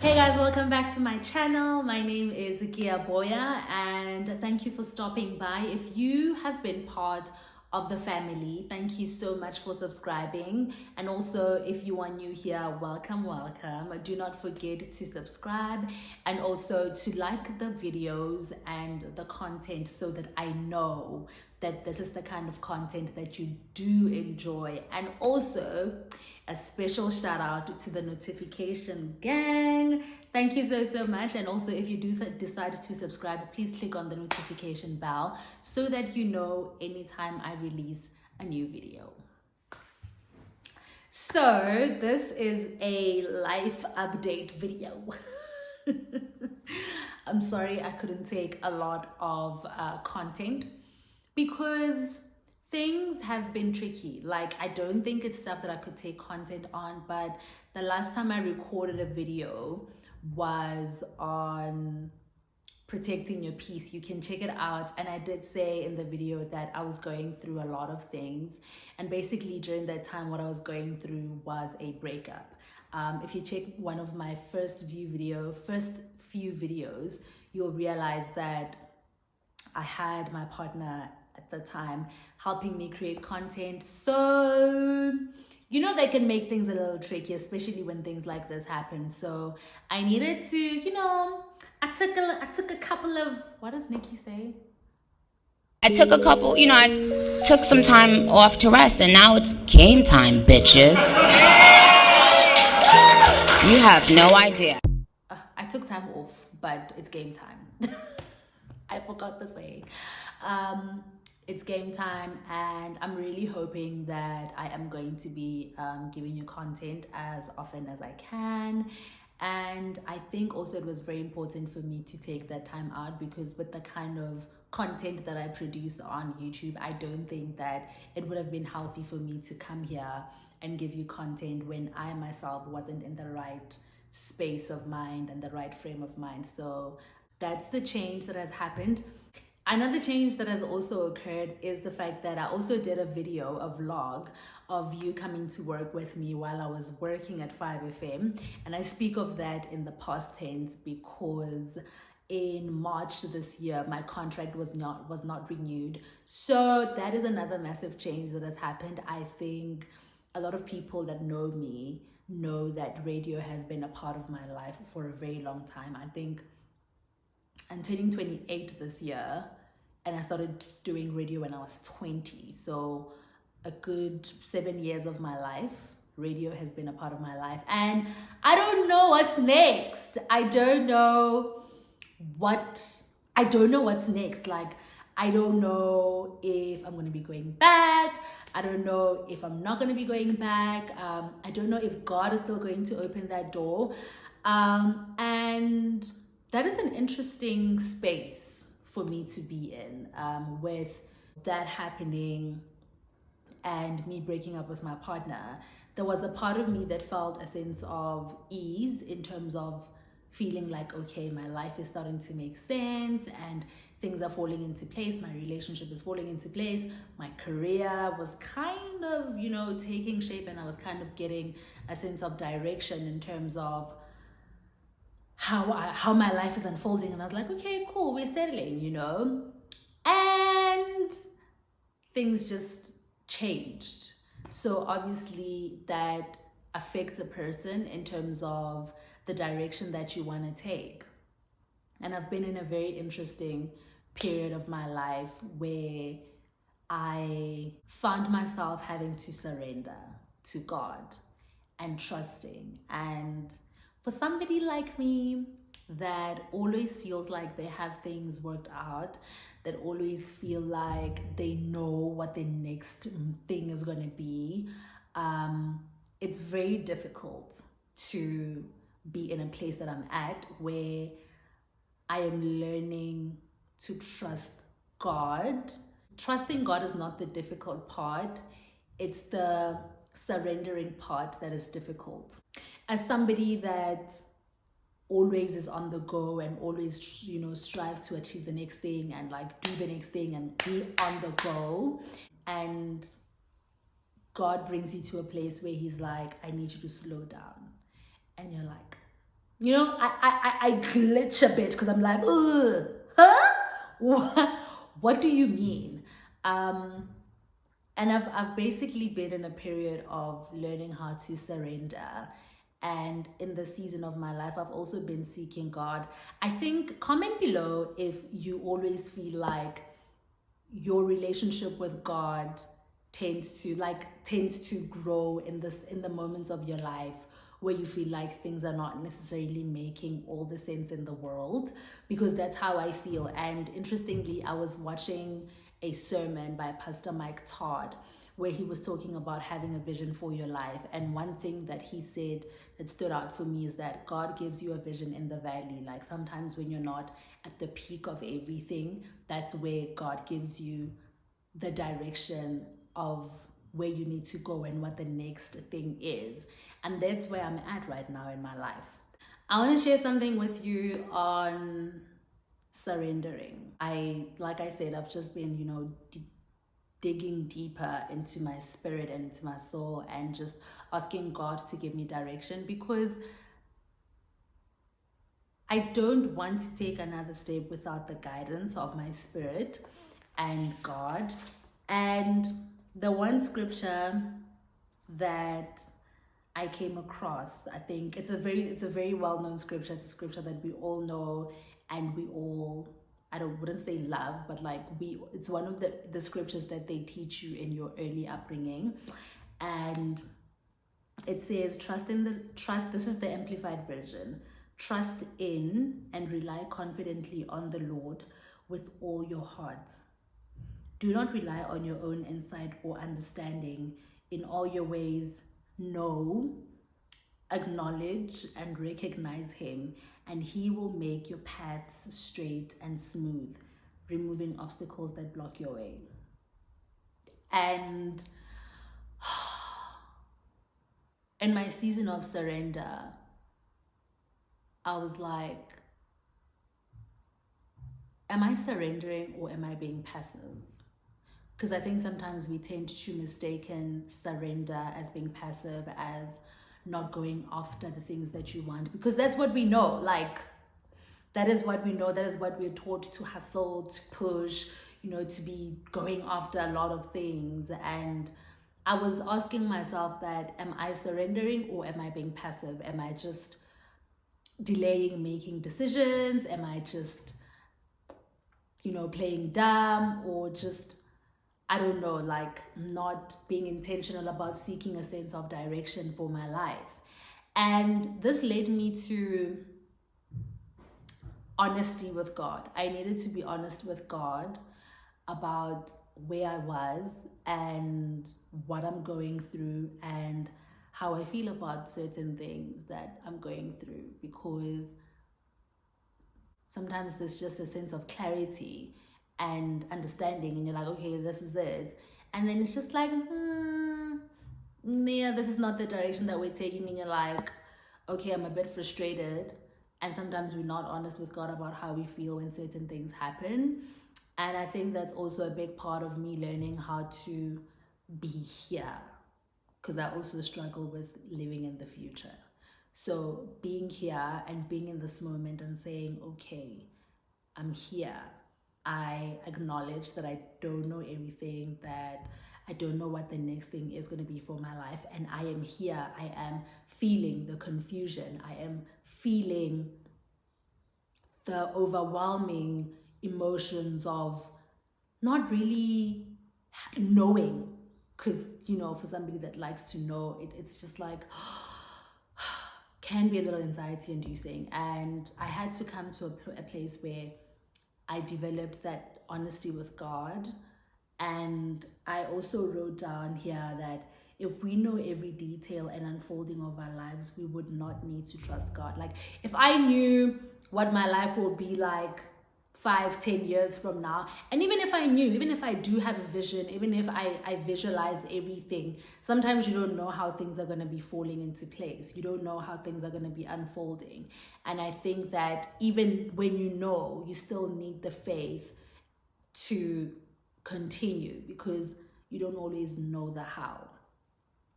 Hey guys, welcome back to my channel. My name is Kea Boya and thank you for stopping by. If you have been part of the family, thank you so much for subscribing. And also if you are new here, welcome. Do not forget to subscribe and also to like the videos and the content so that I know that this is the kind of content that you do enjoy. And also a special shout out to the notification gang. Thank you so much. And also if you do decide to subscribe, please click on the notification bell so that you know anytime I release a new video. So this is a life update video. I'm sorry I couldn't take a lot of content because things have been tricky. Like, I don't think it's stuff that I could take content on, but the last time I recorded a video was on protecting your peace. You can check it out. And I did say in the video that I was going through a lot of things. And basically during that time, what I was going through was a breakup. If you check one of my first few videos, you'll realize that I had my partner at the time helping me create content. So, you know, they can make things a little tricky, especially when things like this happen. So I needed to, I took a couple of, what does Nikki say? I took some time off to rest, and now it's game time, bitches. You have no idea. I took time off, but it's game time. I forgot the saying. It's game time, and I'm really hoping that I am going to be giving you content as often as I can. And I think also it was very important for me to take that time out, because with the kind of content that I produce on YouTube, I don't think that it would have been healthy for me to come here and give you content when I myself wasn't in the right space of mind and the right frame of mind. So that's the change that has happened. Another change that has also occurred is the fact that I also did a video, a vlog of you coming to work with me while I was working at 5FM. And I speak of that in the past tense because in March this year, my contract was not renewed. So that is another massive change that has happened. I think a lot of people that know me know that radio has been a part of my life for a very long time. I think I'm turning 28 this year, and I started doing radio when I was 20. So a good 7 years of my life, radio has been a part of my life. And I don't know what's next. I don't know what's next. Like, I don't know if I'm going to be going back. I don't know if I'm not going to be going back. I don't know if God is still going to open that door. And that is an interesting space for me to be in, with that happening and me breaking up with my partner. There was a part of me that felt a sense of ease in terms of feeling like, okay, my life is starting to make sense and things are falling into place. My relationship is falling into place. My career was kind of, taking shape, and I was kind of getting a sense of direction in terms of how my life is unfolding. And I was like, okay, cool, we're settling, and things just changed. So obviously that affects a person in terms of the direction that you want to take. And I've been in a very interesting period of my life where I found myself having to surrender to God and trusting. And for somebody like me that always feels like they have things worked out, that always feel like they know what the next thing is going to be, it's very difficult to be in a place that I'm at where I am learning to trust God. Trusting God is not the difficult part. It's the surrendering part that is difficult. As somebody that always is on the go and always, strives to achieve the next thing and like do the next thing and be on the go, and God brings you to a place where he's like, I need you to slow down. And you're like, You know, I glitch a bit because I'm like, ugh, huh? What do you mean? And I've basically been in a period of learning how to surrender. And in the season of my life, I've also been seeking God. I think comment below if you always feel like your relationship with God tends to grow in the moments of your life where you feel like things are not necessarily making all the sense in the world, because that's how I feel. And interestingly, I was watching a sermon by Pastor Mike Todd where he was talking about having a vision for your life. And one thing that he said that stood out for me is that God gives you a vision in the valley. Like sometimes when you're not at the peak of everything, that's where God gives you the direction of where you need to go and what the next thing is. And that's where I'm at right now in my life. I want to share something with you on surrendering. Like I said, I've just been, digging deeper into my spirit and into my soul and just asking God to give me direction, because I don't want to take another step without the guidance of my spirit and God. And the one scripture that I came across, I think it's a very well-known scripture. It's a scripture that we all know and we all, wouldn't say love, but like it's one of the scriptures that they teach you in your early upbringing. And it says, this is the amplified version. Trust in and rely confidently on the Lord with all your heart. Do not rely on your own insight or understanding. In all your ways, know, acknowledge, and recognize Him, and He will make your paths straight and smooth, removing obstacles that block your way. And in my season of surrender, I was like, am I surrendering or am I being passive? Because I think sometimes we tend to mistaken surrender as being passive, as not going after the things that you want, because that's what we know. Like, that is what we know. That is what we're taught to hustle, to push, to be going after a lot of things. And I was asking myself that, am I surrendering or am I being passive? Am I just delaying making decisions? Am I just, playing dumb, or just, I don't know, like not being intentional about seeking a sense of direction for my life? And this led me to honesty with God. I needed to be honest with God about where I was and what I'm going through and how I feel about certain things that I'm going through, because sometimes there's just a sense of clarity and understanding, and you're like, okay, this is it. And then it's just like, yeah, this is not the direction that we're taking. And you're like, okay, I'm a bit frustrated. And sometimes we're not honest with God about how we feel when certain things happen. And I think that's also a big part of me learning how to be here, because I also struggle with living in the future. So being here and being in this moment and saying, okay, I'm here. I acknowledge that I don't know everything, that I don't know what the next thing is going to be for my life. And I am here. I am feeling the confusion. I am feeling the overwhelming emotions of not really knowing. Because, for somebody that likes to know, it's just like, can be a little anxiety inducing. And I had to come to a place where I developed that honesty with God. And I also wrote down here that if we know every detail and unfolding of our lives, we would not need to trust God. Like, if I knew what my life will be like 5-10 years from now, and even if I do have a vision, even if I visualize everything, sometimes you don't know how things are going to be falling into place. You don't know how things are going to be unfolding. And I think that even when you still need the faith to continue, because you don't always know the how.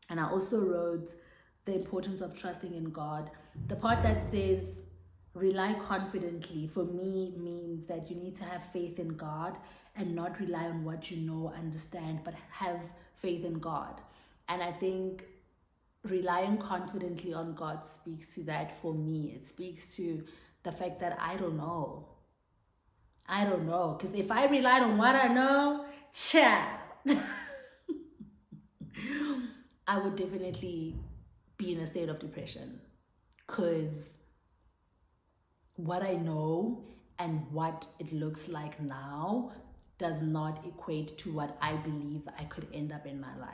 And I also wrote the importance of trusting in God the part that says rely confidently, for me, means that you need to have faith in God and not rely on what you know, understand, but have faith in God. And I think relying confidently on God speaks to that for me. It speaks to the fact that I don't know. I don't know. Because if I relied on what I know, child, I would definitely be in a state of depression. Because what I know and what it looks like now does not equate to what I believe I could end up in my life,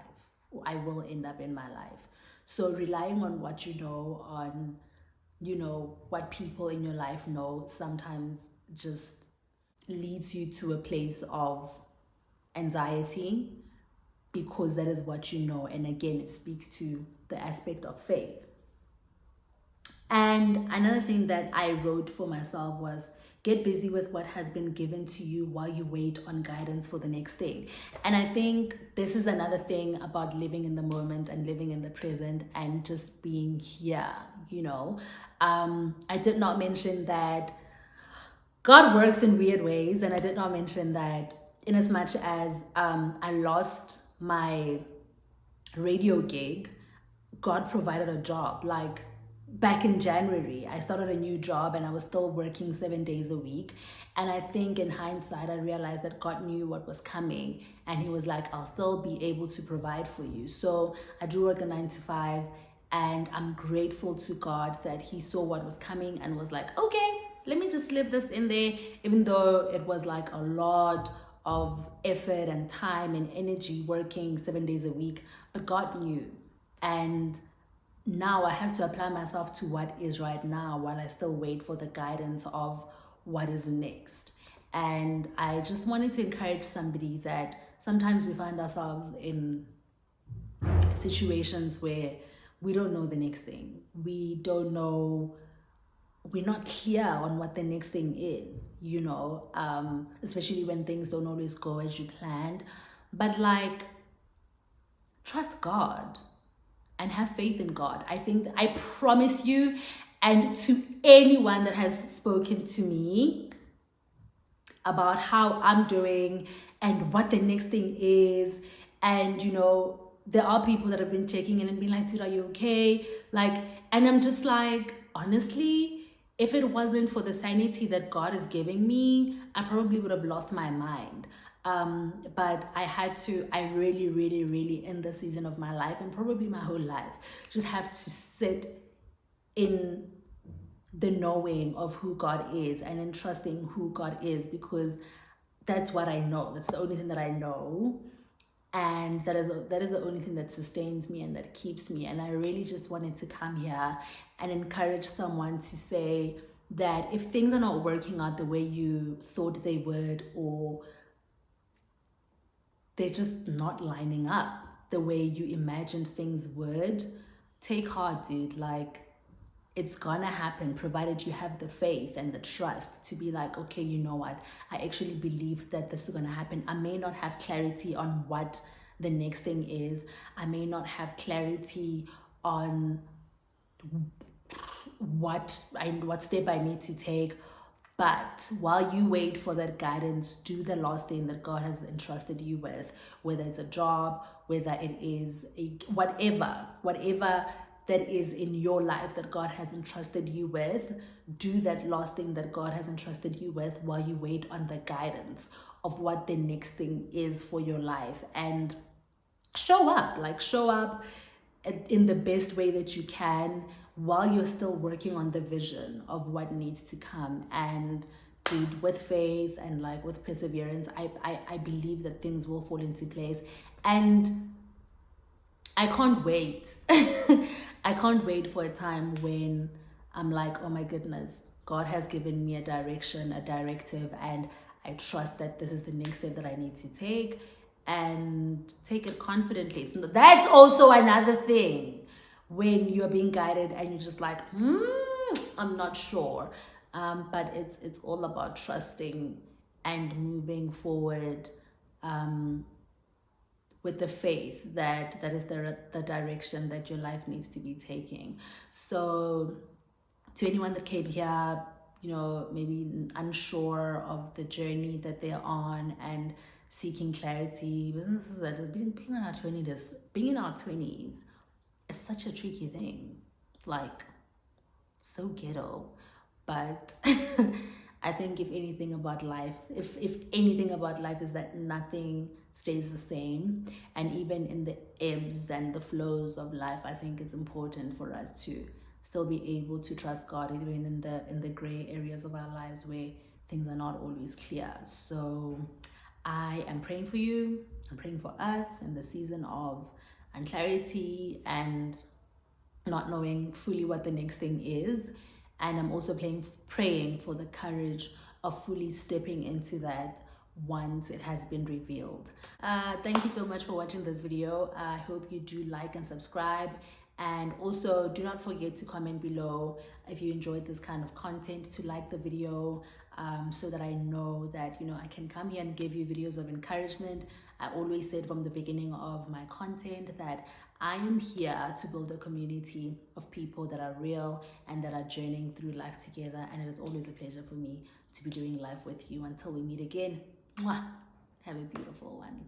or I will end up in my life. So relying on what you know, on, you know, what people in your life know, sometimes just leads you to a place of anxiety, because that is what you know. And again, it speaks to the aspect of faith. And another thing that I wrote for myself was get busy with what has been given to you while you wait on guidance for the next thing. And I think this is another thing about living in the moment and living in the present and just being here, you know. I did not mention that God works in weird ways, and I did not mention that in as much as I lost my radio gig, God provided a job. Like back in January, I started a new job and I was still working 7 days a week. And I think in hindsight, I realized that God knew what was coming, and He was like, I'll still be able to provide for you. So I do work a 9 to 5, and I'm grateful to God that He saw what was coming and was like, okay, let me just slip this in there, even though it was like a lot of effort and time and energy working 7 days a week. But God knew. And now I have to apply myself to what is right now while I still wait for the guidance of what is next. And I just wanted to encourage somebody that sometimes we find ourselves in situations where we don't know the next thing. We don't know, we're not clear on what the next thing is, you know, especially when things don't always go as you planned. But like, trust God and have faith in God. I think, I promise you, and to anyone that has spoken to me about how I'm doing and what the next thing is, and you know, there are people that have been checking in and being like, dude, are you okay? Like, and I'm just like, honestly, if it wasn't for the sanity that God is giving me, I probably would have lost my mind. But I really in this season of my life, and probably my whole life, just have to sit in the knowing of who God is and in trusting who God is, because that's what I know. That's the only thing that I know. And that is the only thing that sustains me and that keeps me. And I really just wanted to come here and encourage someone to say that if things are not working out the way you thought they would, or they're just not lining up the way you imagined things would, take heart, dude. Like, it's gonna happen, provided you have the faith and the trust to be like, okay, you know what, I actually believe that this is gonna happen. I may not have clarity on what the next thing is. I may not have clarity on what step I need to take. But while you wait for that guidance, do the last thing that God has entrusted you with, whether it's a job, whether it is whatever that is in your life that God has entrusted you with. Do that last thing that God has entrusted you with while you wait on the guidance of what the next thing is for your life. And show up in the best way that you can while you're still working on the vision of what needs to come. And dude, with faith and like with perseverance, I believe that things will fall into place. And I can't wait. I can't wait for a time when I'm like, oh my goodness, God has given me a direction, a directive, and I trust that this is the next step that I need to take, and take it confidently. So that's also another thing, when you're being guided and you're just like, I'm not sure. But it's all about trusting and moving forward with the faith that is the direction that your life needs to be taking. So To anyone that came here, you know, maybe unsure of the journey that they're on and seeking clarity, that being in our 20s is such a tricky thing, like so ghetto. But I think if anything about life, if anything about life is that nothing stays the same, and even in the ebbs and the flows of life, I think it's important for us to still be able to trust God even in the gray areas of our lives where things are not always clear. So I am praying for you. I'm praying for us in the season of unclarity and not knowing fully what the next thing is. And I'm also praying for the courage of fully stepping into that once it has been revealed. Thank you so much for watching this video. I hope you do like and subscribe. And also do not forget to comment below if you enjoyed this kind of content, to like the video, so that I know that, you know, I can come here and give you videos of encouragement. I always said from the beginning of my content that I am here to build a community of people that are real and that are journeying through life together. And it is always a pleasure for me to be doing life with you. Until we meet again, mwah, have a beautiful one.